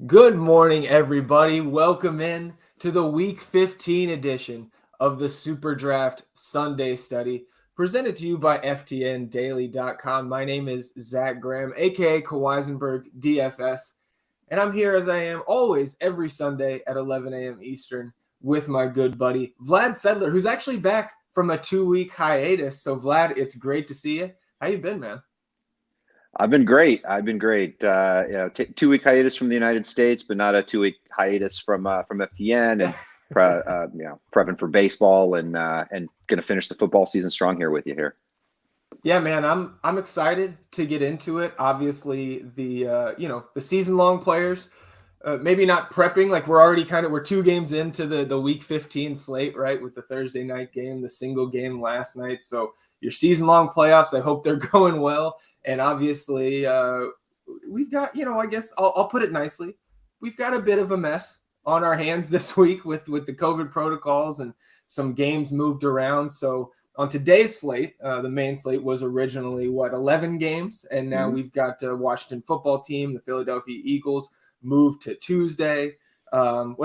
Good morning, everybody. Welcome in to the Week 15 edition of the SuperDraft Sunday Study, presented to you by FTNDaily.com. My name is Zac Graham, aka Kawaisenberg DFS, and I'm here as I am always every Sunday at 11 a.m. Eastern with my good buddy Vlad Sedler, who's actually back from a 2-week hiatus. So, Vlad, it's great to see you. How you been, man? I've been great. 2-week hiatus from the United States, but not a 2-week hiatus from FTN, and prepping for baseball and going to finish the football season strong here with you here. Yeah, man, I'm excited to get into it. Obviously, the season long players, maybe not prepping, like we're 2 games into the Week 15 slate, right? With the Thursday night game, the single game last night. So your season long playoffs, I hope they're going well. And obviously, we've got, I guess I'll put it nicely, we've got a bit of a mess on our hands this week with the COVID protocols and some games moved around. So on today's slate, the main slate was originally 11 games, and now we've got Washington football team, the Philadelphia Eagles, moved to Tuesday. Rams,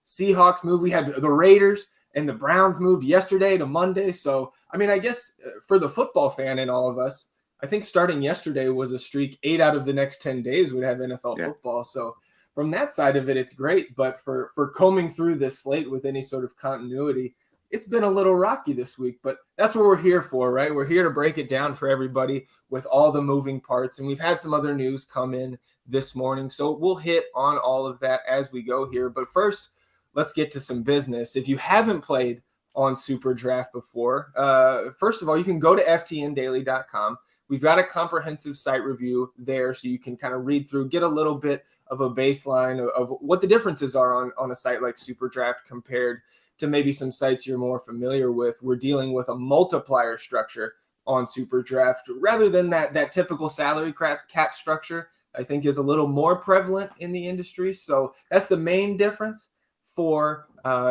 Seahawks moved. We had the Raiders and the Browns moved yesterday to Monday. So, I guess for the football fan in all of us, I think starting yesterday was a streak. 8 out of the next 10 days would have NFL football. So from that side of it, it's great. But for combing through this slate with any sort of continuity, it's been a little rocky this week, but that's what we're here for, right? We're here to break it down for everybody with all the moving parts. And we've had some other news come in this morning, so we'll hit on all of that as we go here. But first, let's get to some business. If you haven't played on SuperDraft before, first of all, you can go to FTNDaily.com. We've got a comprehensive site review there, so you can kind of read through, get a little bit of a baseline of what the differences are on a site like SuperDraft compared to maybe some sites you're more familiar with. We're dealing with a multiplier structure on SuperDraft rather than that typical salary cap structure. I think is a little more prevalent in the industry. So that's the main difference for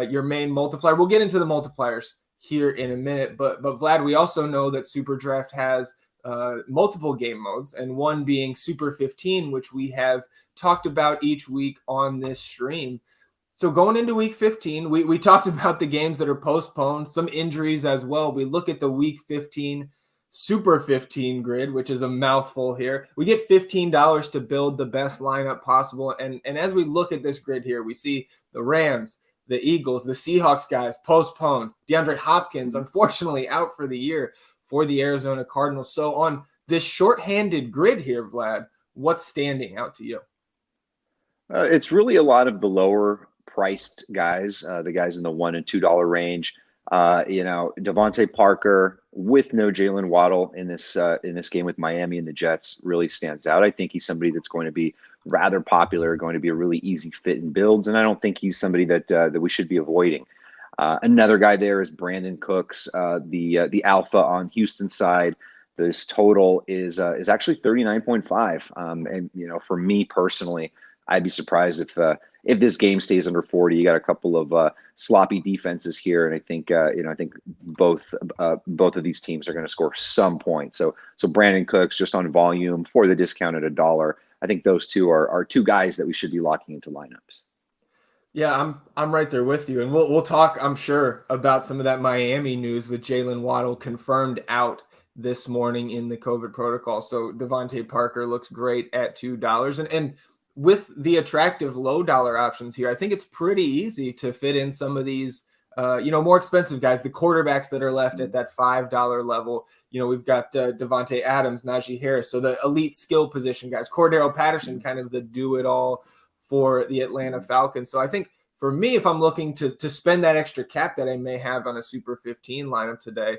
your main multiplier. We'll get into the multipliers here in a minute, but Vlad, we also know that SuperDraft has multiple game modes, and one being Super 15, which we have talked about each week on this stream. So going into Week 15, we talked about the games that are postponed, some injuries as well. We look at the Week 15 Super 15 grid, which is a mouthful here. We get $15 to build the best lineup possible. And as we look at this grid here, we see the Rams, the Eagles, the Seahawks guys postponed. DeAndre Hopkins, unfortunately, out for the year for the Arizona Cardinals. So on this shorthanded grid here, Vlad, what's standing out to you? It's really a lot of the lower priced guys, the guys in the $1 and $2 range. Devonta Parker with no Jalen Waddle in this game with Miami and the Jets really stands out. I think he's somebody that's going to be rather popular, going to be a really easy fit in builds, and I don't think he's somebody that we should be avoiding. Another guy there is Brandon Cooks, the alpha on Houston side. This total is actually 39.5, and for me personally, I'd be surprised if this game stays under 40. You got a couple of sloppy defenses here, and I think both of these teams are going to score some points. So Brandon Cooks just on volume for the discount at $1. I think those two are two guys that we should be locking into lineups. Yeah, I'm right there with you, and we'll talk, I'm sure, about some of that Miami news with Jalen Waddle confirmed out this morning in the COVID protocol. So Devonta Parker looks great at $2, and with the attractive low dollar options here, I think it's pretty easy to fit in some of these, more expensive guys, the quarterbacks that are left at that $5 level. We've got Devontae Adams, Najee Harris, so the elite skill position guys, Cordero Patterson, kind of the do-it-all for the Atlanta Falcons. So I think for me, if I'm looking to spend that extra cap that I may have on a Super 15 lineup today,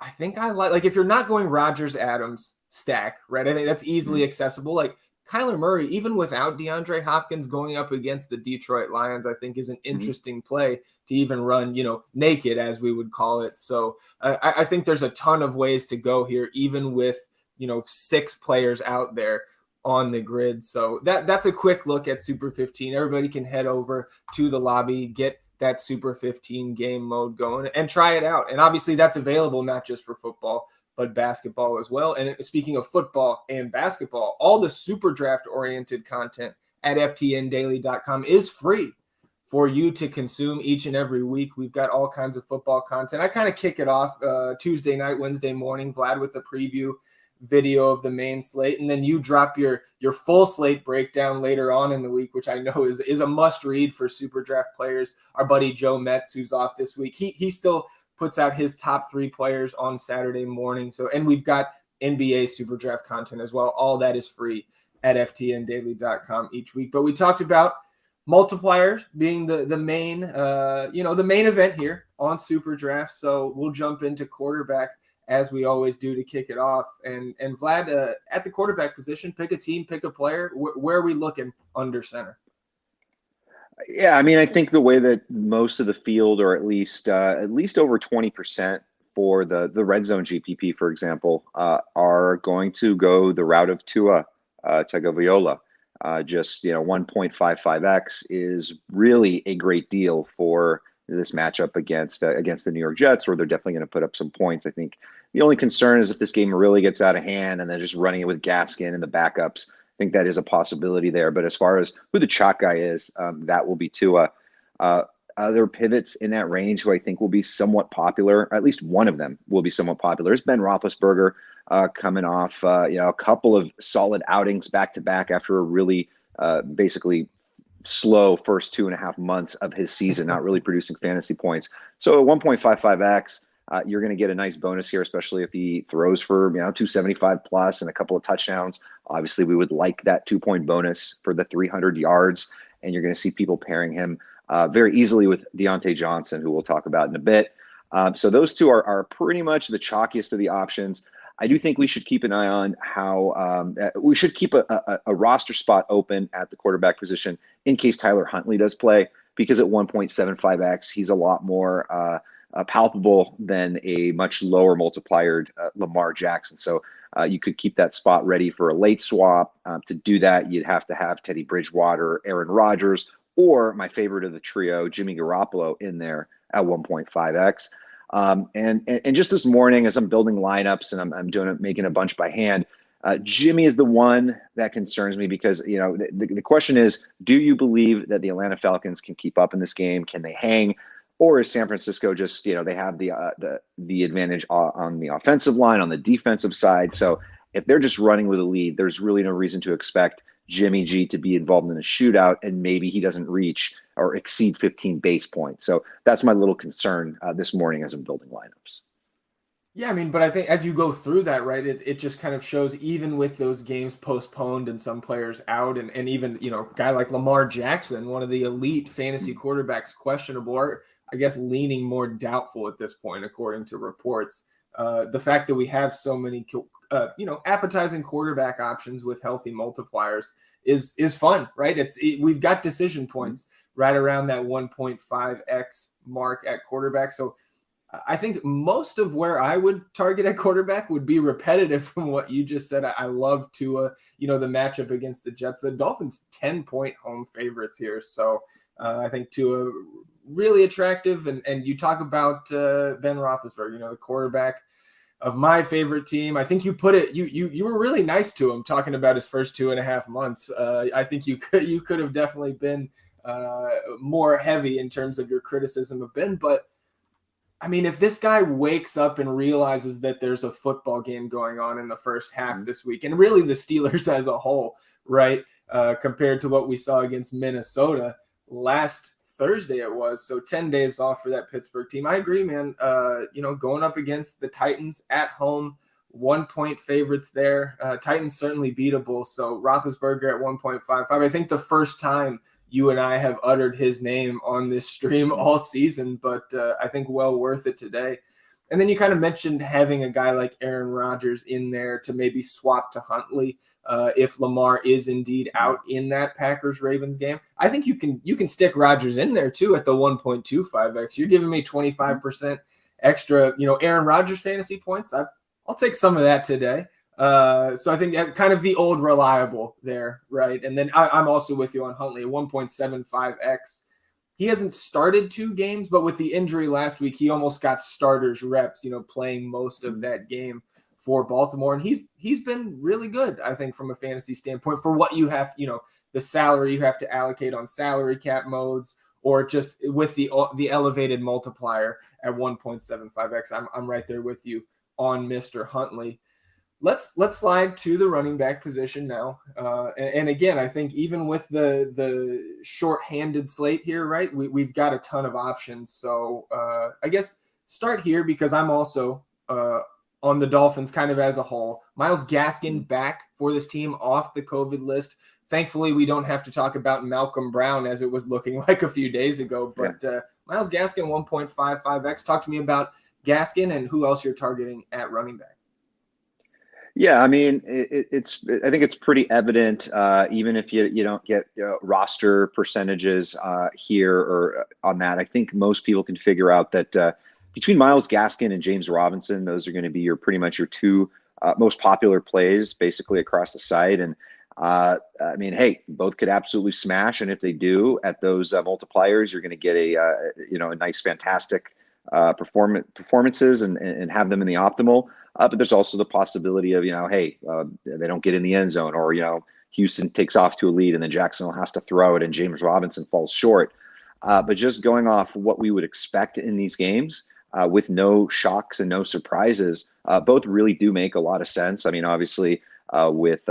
I think I like if you're not going Rodgers Adams stack, right? I think that's easily accessible. Like Kyler Murray, even without DeAndre Hopkins going up against the Detroit Lions, I think is an interesting play to even run, naked, as we would call it. So I think there's a ton of ways to go here, even with, 6 players out there on the grid. So that's a quick look at Super 15. Everybody can head over to the lobby, get that Super 15 game mode going and try it out. And obviously that's available not just for football, but basketball as well. And speaking of football and basketball, all the SuperDraft oriented content at ftndaily.com is free for you to consume each and every week. We've got all kinds of football content. I kind of kick it off Tuesday night, Wednesday morning, Vlad, with the preview video of the main slate, and then you drop your full slate breakdown later on in the week, which I know is a must read for SuperDraft players. Our buddy Joe Metz, who's off this week, he still puts out his top 3 players on Saturday morning. So, and we've got NBA SuperDraft content as well. All that is free at ftndaily.com each week. But we talked about multipliers being the main the main event here on SuperDraft. So we'll jump into quarterback as we always do to kick it off. And Vlad, at the quarterback position, pick a team, pick a player. Where are we looking under center? Yeah, I mean, I think the way that most of the field, or at least over 20% for the red zone GPP, for example, are going to go the route of Tua Tagovailoa. Just 1.55x is really a great deal for this matchup against the New York Jets, where they're definitely going to put up some points. I think the only concern is if this game really gets out of hand and they're just running it with Gaskin and the backups. I think that is a possibility there. But as far as who the chalk guy is, that will be Tua. Other pivots in that range who I think will be somewhat popular, or at least one of them will be somewhat popular, is Ben Roethlisberger, coming off a couple of solid outings back to back after a really basically slow first 2.5 months of his season, not really producing fantasy points. So at 1.55x, you're going to get a nice bonus here, especially if he throws for 275 plus and a couple of touchdowns. Obviously, we would like that 2-point bonus for the 300 yards, and you're going to see people pairing him very easily with Deontay Johnson, who we'll talk about in a bit. So those two are pretty much the chalkiest of the options. I do think we should keep an eye on how we should keep a roster spot open at the quarterback position in case Tyler Huntley does play, because at 1.75x, he's a lot more palpable than a much lower multipliered Lamar Jackson. So you could keep that spot ready for a late swap. To do that, you'd have to have Teddy Bridgewater, Aaron Rodgers, or my favorite of the trio, Jimmy Garoppolo, in there at 1.5x. And just this morning, as I'm building lineups and I'm making a bunch by hand, Jimmy is the one that concerns me, because the question is, do you believe that the Atlanta Falcons can keep up in this game? Can they hang? Or is San Francisco just, they have the advantage on the offensive line, on the defensive side? So if they're just running with a lead, there's really no reason to expect Jimmy G to be involved in a shootout, and maybe he doesn't reach or exceed 15 base points. So that's my little concern this morning as I'm building lineups. Yeah, I mean, but I think as you go through that, right, it just kind of shows, even with those games postponed and some players out, and even, guy like Lamar Jackson, one of the elite fantasy quarterbacks, questionable, or I guess leaning more doubtful at this point, according to reports. The fact that we have so many, appetizing quarterback options with healthy multipliers is fun, right? We've got decision points right around that 1.5x mark at quarterback. So I think most of where I would target at quarterback would be repetitive from what you just said. I love Tua, the matchup against the Jets. The Dolphins 10-point home favorites here. So I think Tua really attractive. And you talk about Ben Roethlisberger, the quarterback of my favorite team. I think you put it, you were really nice to him talking about his first 2.5 months. I think you could have definitely been more heavy in terms of your criticism of Ben. But I mean, if this guy wakes up and realizes that there's a football game going on in the first half this week, and really the Steelers as a whole, right, compared to what we saw against Minnesota last Thursday it was, so 10 days off for that Pittsburgh team. I agree, man. Going up against the Titans at home, 1-point favorites there. Titans certainly beatable. So Roethlisberger at 1.55. I think the first time you and I have uttered his name on this stream all season, but I think well worth it today. And then you kind of mentioned having a guy like Aaron Rodgers in there to maybe swap to Huntley if Lamar is indeed out in that Packers-Ravens game. I think you can stick Rodgers in there too at the 1.25x. You're giving me 25% extra, Aaron Rodgers fantasy points. I'll take some of that today. So I think that kind of the old reliable there, right? And then I'm also with you on Huntley at 1.75x. He hasn't started 2 games, but with the injury last week, he almost got starters reps, playing most of that game for Baltimore. And he's been really good, I think, from a fantasy standpoint for what you have, the salary you have to allocate on salary cap modes, or just with the elevated multiplier at 1.75x. I'm right there with you on Mr. Huntley. Let's slide to the running back position now. And again, I think even with the short-handed slate here, right, we've got a ton of options. So I guess start here because I'm also on the Dolphins kind of as a whole. Myles Gaskin back for this team off the COVID list. Thankfully, we don't have to talk about Malcolm Brown as it was looking like a few days ago. But Myles Gaskin, 1.55x. Talk to me about Gaskin and who else you're targeting at running back. Yeah, I mean, I think it's pretty evident, even if you don't get roster percentages here or on that. I think most people can figure out that between Myles Gaskin and James Robinson, those are going to be pretty much your two most popular plays basically across the site. And I mean, hey, both could absolutely smash, and if they do at those multipliers, you're going to get a nice, fantastic performances and have them in the optimal. But there's also the possibility of they don't get in the end zone, or Houston takes off to a lead and then Jacksonville has to throw it and James Robinson falls short. But just going off what we would expect in these games, with no shocks and no surprises, both really do make a lot of sense. I mean, obviously. With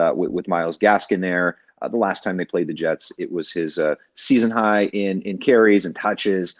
Myles Gaskin there. The last time they played the Jets, it was his season high in carries and touches,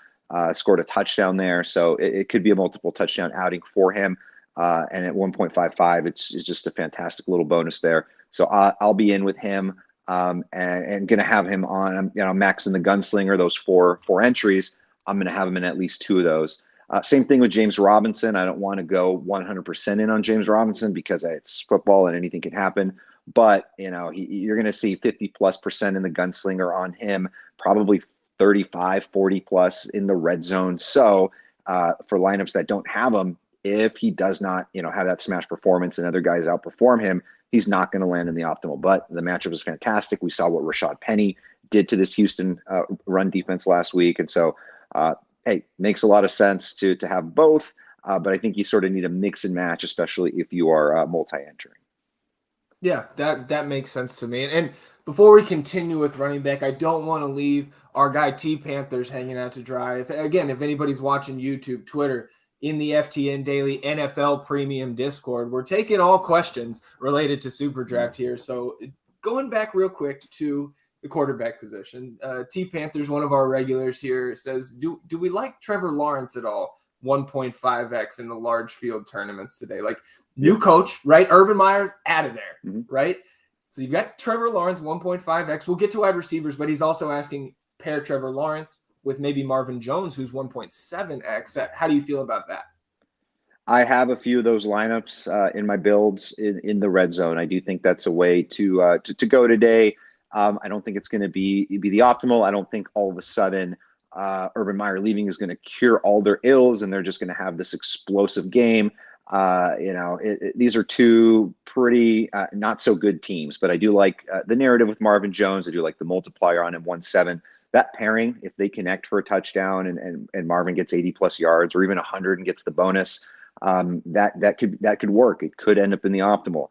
scored a touchdown there. So it could be a multiple touchdown outing for him. And at 1.55, it's just a fantastic little bonus there. So I'll be in with him and going to have him on, Max and the Gunslinger, those four entries. I'm going to have him in at least two of those. Same thing with James Robinson. I don't want to go 100% in on James Robinson because it's football and anything can happen. But, you're going to see 50+% in the Gunslinger on him, probably 35, 40+ in the red zone. So for lineups that don't have him, if he does not, have that smash performance and other guys outperform him, he's not going to land in the optimal. But the matchup is fantastic. We saw what Rashad Penny did to this Houston run defense last week. And so, makes a lot of sense to have both, but I think you sort of need a mix and match, especially if you are multi-entering. Yeah, that makes sense to me. And before we continue with running back, I don't want to leave our guy T Panthers hanging out to dry. If anybody's watching YouTube, Twitter, in the FTN Daily NFL Premium Discord, we're taking all questions related to SuperDraft here. So going back real quick to the quarterback position. T Panthers, one of our regulars here, says, do we like Trevor Lawrence at all? 1.5x in the large field tournaments today. Like, new coach, right? Urban Meyer out of there, right? So you've got Trevor Lawrence, 1.5x. We'll get to wide receivers, but he's also asking pair Trevor Lawrence with maybe Marvin Jones, who's 1.7x. How do you feel about that? I have a few of those lineups in my builds in the red zone. I do think that's a way to go today. I don't think it's going to be the optimal. I don't think all of a sudden Urban Meyer leaving is going to cure all their ills and they're just going to have this explosive game. These are two pretty not so good teams, but I do like the narrative with Marvin Jones. I do like the multiplier on him 1.7. That pairing, if they connect for a touchdown and Marvin gets 80+ yards or even 100 and gets the bonus, that could work. It could end up in the optimal.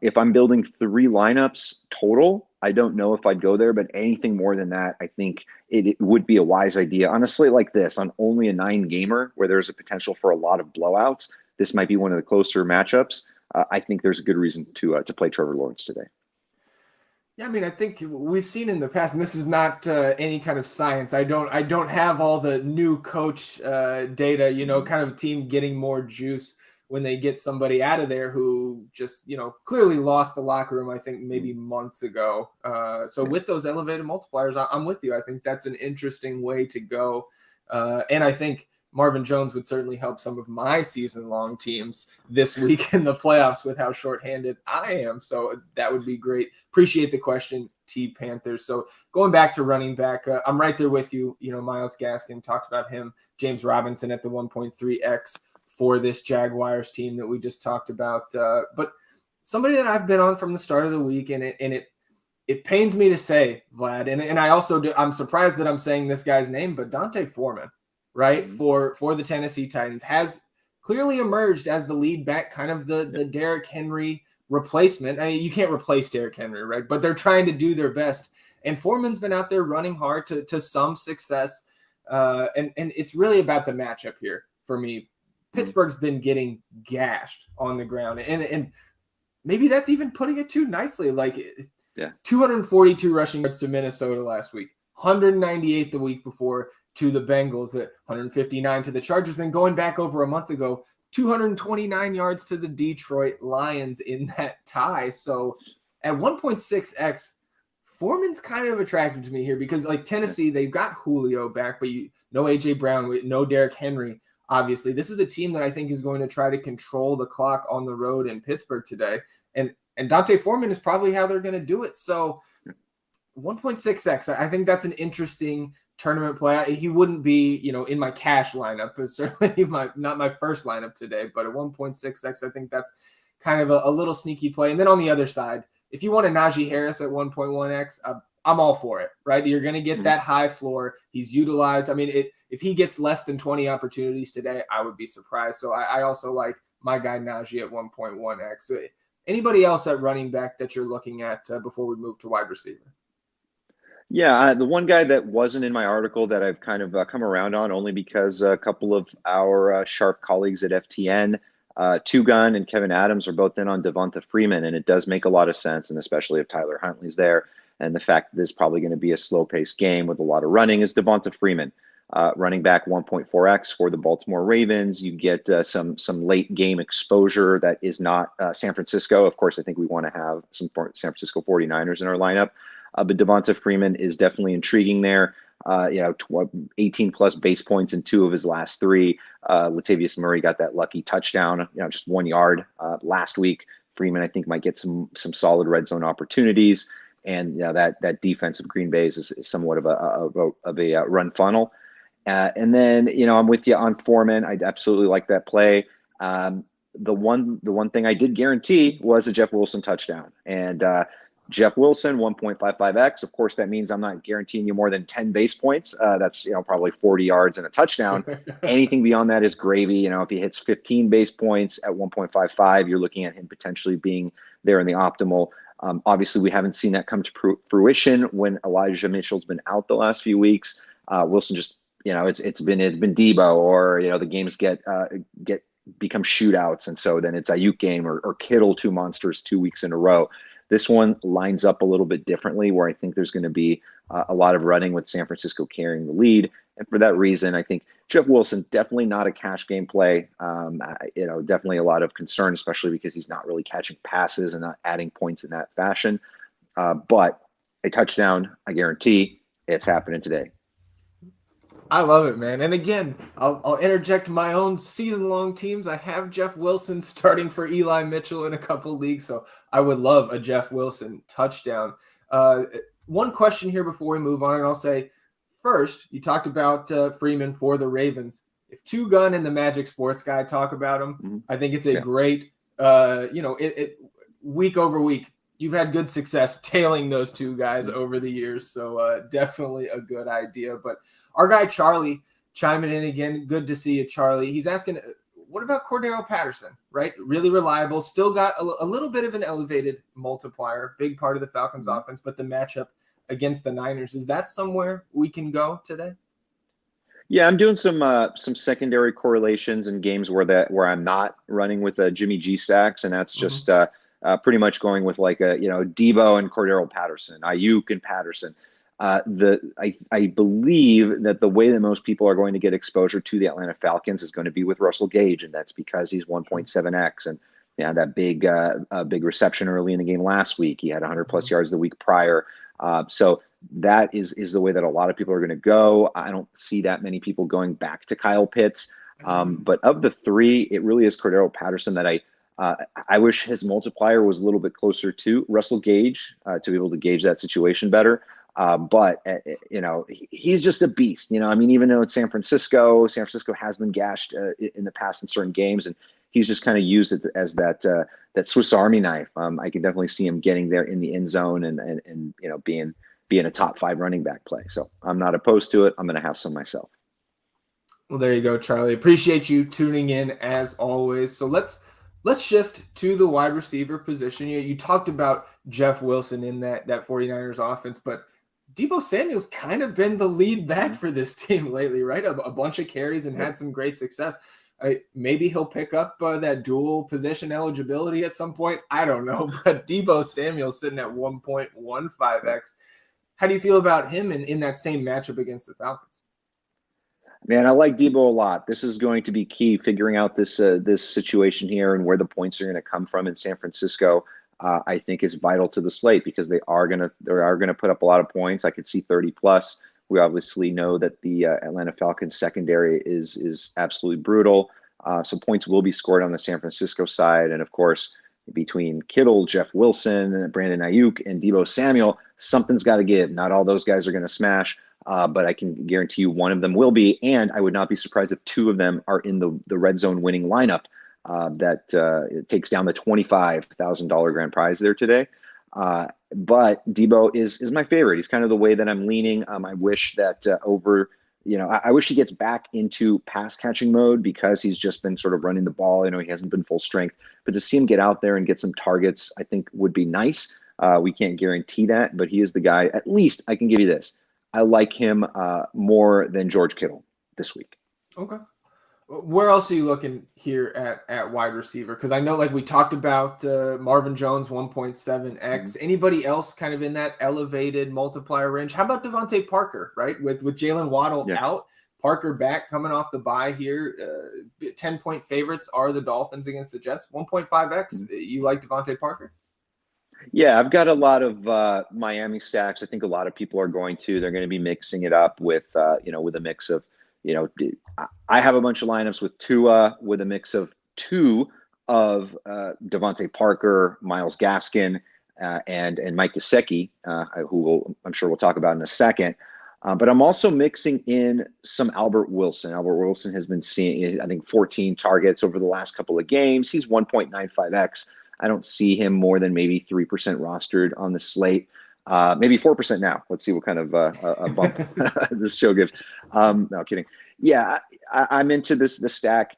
If I'm building 3 lineups total, I don't know if I'd go there, but anything more than that, I think it would be a wise idea. On a slate like this, on only a 9-gamer where there's a potential for a lot of blowouts, this might be one of the closer matchups. I think there's a good reason to play Trevor Lawrence today. Yeah, I mean, I think we've seen in the past, and this is not any kind of science. I don't have all the new coach data, kind of team getting more juice when they get somebody out of there who just, clearly lost the locker room, I think maybe months ago. So with those elevated multipliers, I'm with you. I think that's an interesting way to go. And I think Marvin Jones would certainly help some of my season-long teams this week in the playoffs with how shorthanded I am. So that would be great. Appreciate the question, T Panthers. So going back to running back, I'm right there with you. Myles Gaskin, talked about him. James Robinson at the 1.3x for this Jaguars team that we just talked about. But somebody that I've been on from the start of the week, and it pains me to say, Vlad, and I also I'm surprised that I'm saying this guy's name, but D'Onta Foreman. Right, for the Tennessee Titans, has clearly emerged as the lead back, kind of the Derrick Henry replacement. I mean, you can't replace Derrick Henry, right? But they're trying to do their best. And Foreman's been out there running hard to some success. And it's really about the matchup here for me. Pittsburgh's been getting gashed on the ground. And maybe that's even putting it too nicely. Like 242 rushing yards to Minnesota last week, 198 the week before to the Bengals, 159 to the Chargers. Then going back over a month ago, 229 yards to the Detroit Lions in that tie. So at 1.6x, Foreman's kind of attractive to me here because, like, Tennessee, they've got Julio back, but no A.J. Brown, no Derrick Henry. Obviously, this is a team that I think is going to try to control the clock on the road in Pittsburgh today. And D'Onta Foreman is probably how they're going to do it. So 1.6x, I think that's an interesting tournament play. He wouldn't be, in my cash lineup, but certainly not my first lineup today. But at 1.6x, I think that's kind of a little sneaky play. And then on the other side, if you want a Najee Harris at 1.1x, I'm all for it, right? You're going to get that high floor. He's utilized. I mean, if he gets less than 20 opportunities today, I would be surprised. So I also like my guy Najee at 1.1x. So anybody else at running back that you're looking at before we move to wide receiver? Yeah, the one guy that wasn't in my article that I've kind of come around on only because a couple of our sharp colleagues at FTN, Two Gun and Kevin Adams, are both in on Devonta Freeman, and it does make a lot of sense, and especially if Tyler Huntley's there. And the fact that this is probably going to be a slow-paced game with a lot of running is Devonta Freeman. Running back 1.4x for the Baltimore Ravens. You get some late game exposure that is not San Francisco. Of course, I think we want to have some San Francisco 49ers in our lineup. But Devonta Freeman is definitely intriguing there. 18 plus base points in 2 of his last 3. Latavius Murray got that lucky touchdown, just 1 yard last week. Freeman, I think, might get some solid red zone opportunities. And that defense of Green Bay is somewhat of a run funnel. And then, I'm with you on Foreman. I absolutely like that play. The one thing I did guarantee was a Jeff Wilson touchdown. And Jeff Wilson, 1.55x. Of course, that means I'm not guaranteeing you more than 10 base points. That's probably 40 yards and a touchdown. Anything beyond that is gravy. If he hits 15 base points at 1.55, you're looking at him potentially being there in the optimal. Obviously, we haven't seen that come to fruition when Elijah Mitchell's been out the last few weeks. Wilson just, it's been Debo, or the games become shootouts, and so then it's Ayuk game or Kittle, 2 monsters 2 weeks in a row. This one lines up a little bit differently, where I think there's going to be a lot of running with San Francisco carrying the lead. And for that reason, I think Jeff Wilson, definitely not a cash game play. Definitely a lot of concern, especially because he's not really catching passes and not adding points in that fashion. But a touchdown, I guarantee it's happening today. I love it, man. And again, I'll interject my own season-long teams. I have Jeff Wilson starting for Eli Mitchell in a couple leagues, so I would love a Jeff Wilson touchdown. One question here before we move on, and I'll say, first, you talked about Freeman for the Ravens. If Two Gun and the Magic Sports Guy talk about him, I think it's a great, week over week, you've had good success tailing those two guys over the years. So definitely a good idea. But our guy, Charlie, chiming in again. Good to see you, Charlie. He's asking, what about Cordero Patterson, right? Really reliable. Still got a little bit of an elevated multiplier. Big part of the Falcons offense, but the matchup against the Niners, is that somewhere we can go today? Yeah, I'm doing some secondary correlations in games where I'm not running with Jimmy G stacks, and that's just pretty much going with like Debo and Cordero Patterson, Ayuk and Patterson. I believe that the way that most people are going to get exposure to the Atlanta Falcons is going to be with Russell Gage, and that's because he's 1.7x, and that big reception early in the game last week. He had 100 plus yards the week prior. So that is the way that a lot of people are going to go. I don't see that many people going back to Kyle Pitts. But of the 3, it really is Cordero Patterson that I wish his multiplier was a little bit closer to Russell Gage to be able to gauge that situation better. But he's just a beast. Even though it's San Francisco has been gashed in the past in certain games, and he's just kind of used it as that Swiss Army knife. I can definitely see him getting there in the end zone and being a top 5 running back play. So I'm not opposed to it. I'm going to have some myself. Well, there you go, Charlie. Appreciate you tuning in as always. So let's shift to the wide receiver position. You talked about Jeff Wilson in that 49ers offense, but Deebo Samuel's kind of been the lead back for this team lately, right? A bunch of carries and had some great success. Maybe he'll pick up that dual position eligibility at some point. I don't know, but Deebo Samuel's sitting at 1.15x. How do you feel about him in that same matchup against the Falcons? Man, I like Debo a lot. This is going to be key, figuring out this situation here and where the points are going to come from in San Francisco. I think is vital to the slate because they are gonna put up a lot of points. I could see 30 plus. We obviously know that the Atlanta Falcons secondary is absolutely brutal. So points will be scored on the San Francisco side, and of course between Kittle, Jeff Wilson, Brandon Ayuk, and Deebo Samuel, something's got to give. Not all those guys are going to smash. But I can guarantee you one of them will be, and I would not be surprised if two of them are in the red zone winning lineup that it takes down the $25,000 grand prize there today. But Debo is my favorite. He's kind of the way that I'm leaning. I wish that I wish he gets back into pass catching mode because he's just been sort of running the ball. He hasn't been full strength, but to see him get out there and get some targets, I think would be nice. We can't guarantee that, but he is the guy. At least I can give you this. I like him more than George Kittle this week. Okay. Where else are you looking here at wide receiver? Because I know, like we talked about Marvin Jones, 1.7x. Mm-hmm. Anybody else kind of in that elevated multiplier range? How about Devontae Parker, right? With Jalen Waddle out, Parker back coming off the bye here. 10-point favorites are the Dolphins against the Jets. 1.5x. Mm-hmm. You like Devontae Parker? Yeah, I've got a lot of Miami stacks. I think a lot of people are going to. They're going to be mixing it up with a mix of, I have a bunch of lineups with Tua, with a mix of two of Devontae Parker, Myles Gaskin, and Mike Gesicki, who I'm sure we'll talk about in a second. But I'm also mixing in some Albert Wilson. Albert Wilson has been seeing, I think, 14 targets over the last couple of games. He's 1.95x. I don't see him more than maybe 3% rostered on the slate. Maybe 4% now. Let's see what kind of a bump this show gives. No, kidding. Yeah, I'm into this stack.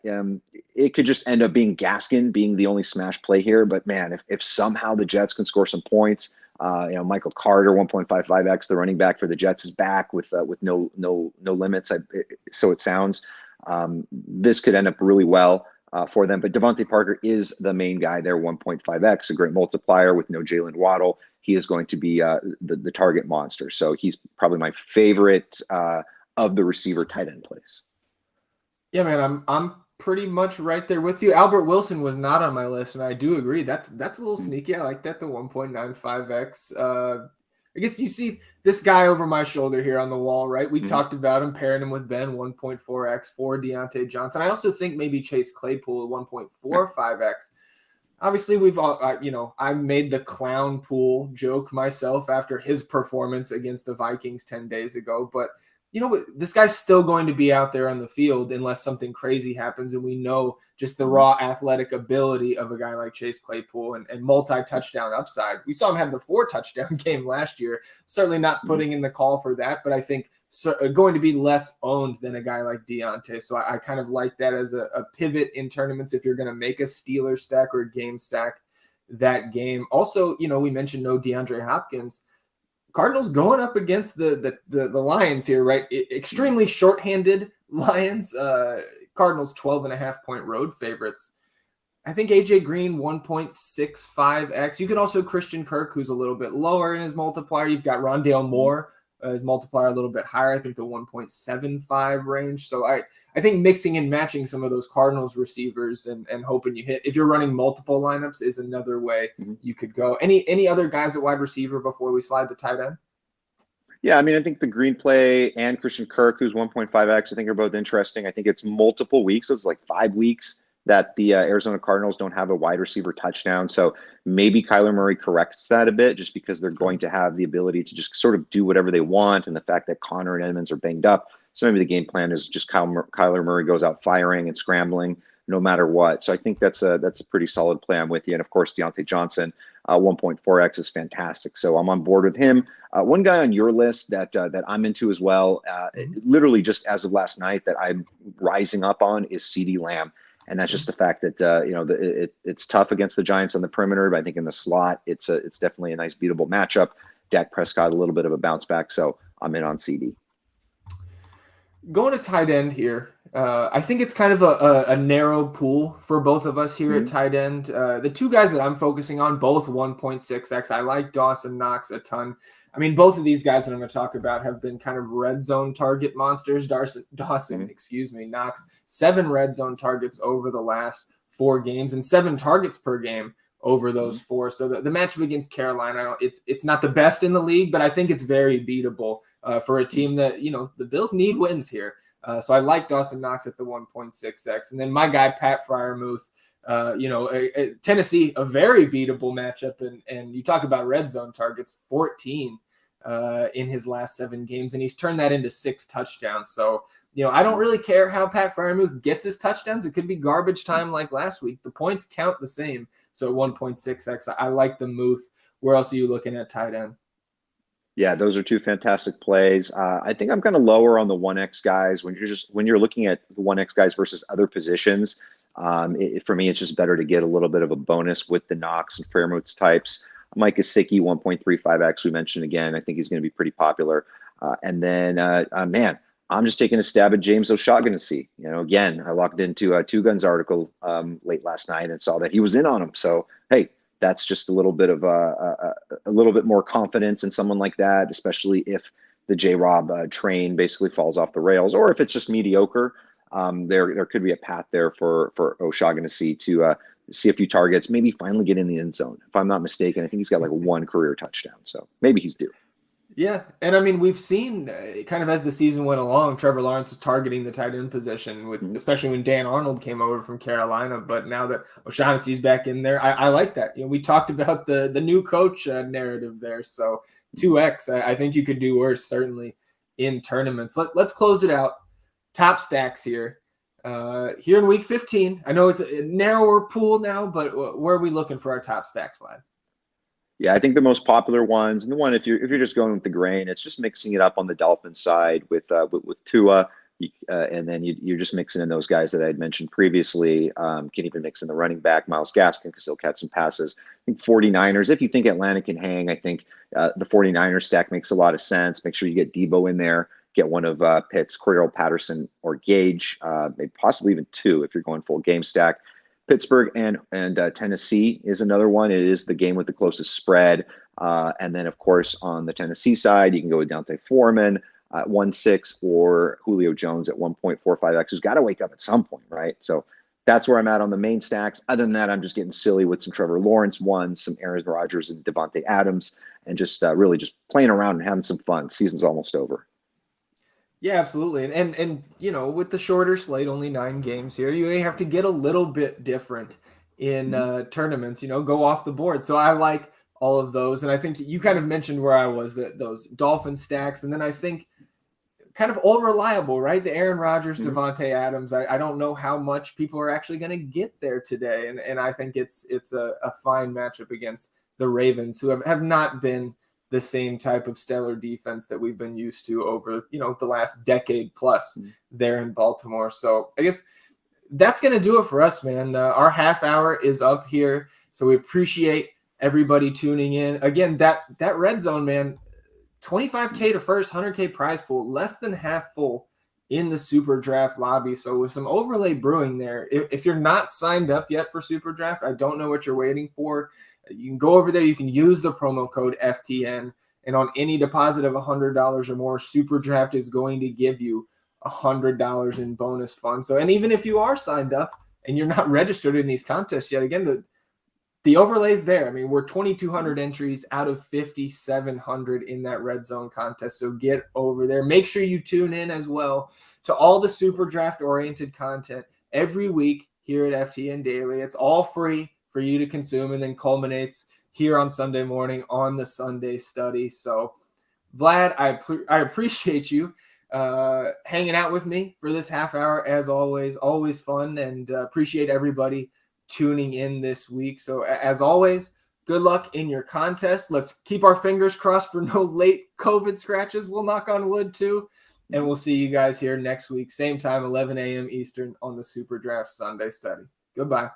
It could just end up being Gaskin being the only smash play here. But man, if somehow the Jets can score some points, Michael Carter, 1.55x, the running back for the Jets, is back with no limits. So it sounds. This could end up really well for them. But Devontae Parker is the main guy there, 1.5x, a great multiplier with no Jalen Waddle. He is going to be the target monster. So he's probably my favorite of the receiver tight end plays. Yeah, man, I'm pretty much right there with you. Albert Wilson was not on my list, and I do agree. That's a little sneaky. I like that, the 1.95x. I guess you see this guy over my shoulder here on the wall, right? We talked about him, pairing him with Ben, 1.4x for Deontay Johnson. I also think maybe Chase Claypool, 1.45x. Obviously, we've all, I made the clown pool joke myself after his performance against the Vikings 10 days ago. But, this guy's still going to be out there on the field unless something crazy happens. And we know just the raw athletic ability of a guy like Chase Claypool and multi-touchdown upside. We saw him have the 4-touchdown game last year. Certainly not putting in the call for that, but I think going to be less owned than a guy like Deontay. So I kind of like that as a pivot in tournaments if you're going to make a Steeler stack or a game stack that game. Also, we mentioned no DeAndre Hopkins. Cardinals going up against the Lions here, right? Extremely shorthanded Lions. Cardinals 12.5-point road favorites. I think AJ Green 1.65x. You could also Christian Kirk, who's a little bit lower in his multiplier. You've got Rondale Moore, his multiplier a little bit higher. I think the 1.75 range. So I think mixing and matching some of those Cardinals receivers and hoping you hit. If you're running multiple lineups is another way you could go. Any other guys at wide receiver before we slide to tight end? Yeah, I mean, I think the Green play and Christian Kirk, who's 1.5x, I think are both interesting. I think it's multiple weeks. So it's like 5 weeks that the Arizona Cardinals don't have a wide receiver touchdown. So maybe Kyler Murray corrects that a bit just because they're going to have the ability to just sort of do whatever they want. And the fact that Connor and Edmonds are banged up. So maybe the game plan is just Kyler Murray goes out firing and scrambling. no matter what. So I think that's a pretty solid play. I'm with you. And of course, Deontay Johnson, 1.4x is fantastic. So I'm on board with him. One guy on your list that I'm into as well, literally just as of last night, that I'm rising up on is CeeDee Lamb. And that's just the fact that it's tough against the Giants on the perimeter, but I think in the slot, it's definitely a nice beatable matchup. Dak Prescott, a little bit of a bounce back, so I'm in on CD. Going to tight end here. I think it's kind of a narrow pool for both of us here at tight end. The two guys that I'm focusing on, both 1.6x. I like Dawson Knox a ton. I mean, both of these guys that I'm going to talk about have been kind of red zone target monsters. Dawson, Knox, 7 red zone targets over the last 4 games and 7 targets per game over those 4. So the matchup against Carolina, it's not the best in the league, but I think it's very beatable for a team that, the Bills need wins here. So I like Dawson Knox at the 1.6x. And then my guy, Pat Freiermuth, Tennessee, a very beatable matchup. And you talk about red zone targets, 14 in his last 7 games, and he's turned that into 6 touchdowns. So, I don't really care how Pat Freiermuth gets his touchdowns. It could be garbage time like last week. The points count the same. So at 1.6x, I like the Muth. Where else are you looking at tight end? Yeah, those are 2 fantastic plays. I think I'm kind of lower on the 1x guys when you're looking at the 1x guys versus other positions. For me, it's just better to get a little bit of a bonus with the Knox and Freiermuth's types. Mike Gesicki, 1.35x. We mentioned again. I think he's going to be pretty popular. And then, I'm just taking a stab at James O'Shaughnessy. Again, I locked into a Two Guns article late last night and saw that he was in on him. So, hey, that's just a little bit of a little bit more confidence in someone like that, especially if the J-Rob train basically falls off the rails, or if it's just mediocre. There could be a path there for O'Shaughnessy to see a few targets, maybe finally get in the end zone. If I'm not mistaken, I think he's got like 1 career touchdown, so maybe he's due. Yeah, and I mean, we've seen kind of as the season went along, Trevor Lawrence was targeting the tight end position, especially when Dan Arnold came over from Carolina. But now that O'Shaughnessy's back in there, I like that. We talked about the new coach narrative there. So 2x, I think you could do worse, certainly in tournaments. Let's close it out. Top stacks here. Here in week 15, I know it's a narrower pool now, but where are we looking for our top stacks, Vlad? Yeah, I think the most popular ones, and the one if you're just going with the grain, it's just mixing it up on the Dolphins side with Tua, and then you're just mixing in those guys that I had mentioned previously. Can even mix in the running back, Myles Gaskin, because he'll catch some passes. I think 49ers, if you think Atlanta can hang, I think the 49ers stack makes a lot of sense. Make sure you get Debo in there, get one of Pitt's, Cordell Patterson or Gage, maybe possibly even 2 if you're going full game stack. Pittsburgh and Tennessee is another one. It is the game with the closest spread. And then, of course, on the Tennessee side, you can go with D'Onta Foreman at 1.6 or Julio Jones at 1.45x, who's got to wake up at some point, right? So that's where I'm at on the main stacks. Other than that, I'm just getting silly with some Trevor Lawrence ones, some Aaron Rodgers and Devontae Adams, and just really just playing around and having some fun. Season's almost over. Yeah, absolutely. And with the shorter slate, only 9 games here, you have to get a little bit different in tournaments, go off the board. So I like all of those. And I think you kind of mentioned where I was, those Dolphin stacks. And then I think kind of all reliable, right? The Aaron Rodgers, Devontae Adams. I don't know how much people are actually going to get there today. And I think it's a fine matchup against the Ravens, who have not been the same type of stellar defense that we've been used to over, the last decade plus there in Baltimore. So I guess that's going to do it for us, man. Our half hour is up here. So we appreciate everybody tuning in. Again, that red zone, man, 25K to first, 100K prize pool, less than half full in the SuperDraft lobby. So with some overlay brewing there, if you're not signed up yet for SuperDraft, I don't know what you're waiting for. You can go over there. You can use the promo code FTN, and on any deposit of $100 or more, SuperDraft is going to give you $100 in bonus funds. So, and even if you are signed up and you're not registered in these contests yet, again, the overlay's there. I mean, we're 2,200 entries out of 5,700 in that red zone contest. So get over there. Make sure you tune in as well to all the SuperDraft oriented content every week here at FTN Daily. It's all free for you to consume, and then culminates here on Sunday morning on the Sunday Study. So, Vlad, I appreciate you hanging out with me for this half hour. As always fun, and appreciate everybody tuning in this week. So as always, good luck in your contest. Let's keep our fingers crossed for no late COVID scratches. We'll knock on wood too. And we'll see you guys here next week, same time, 11 a.m. Eastern on the SuperDraft Sunday Study. Goodbye.